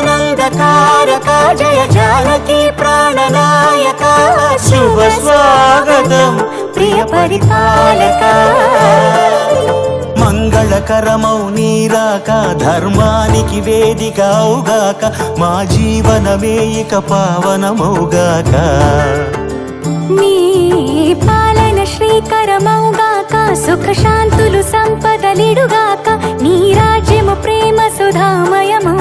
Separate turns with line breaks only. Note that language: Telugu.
జగదానందకారక జయ జానకి ప్రాణనాయక శుభ స్వాగతం ప్రియ పరిపాలక మంగళకరమౌ నీరాక ధర్మానికి వేదిక అవుగాక మా జీవనమే ఇక పావనమౌగాక
నీ పాలన శ్రీకరమౌగాక సుఖ శాంతులు సంపదలిడుగాక నీ రాజ్యము ప్రేమ సుధామయమౌ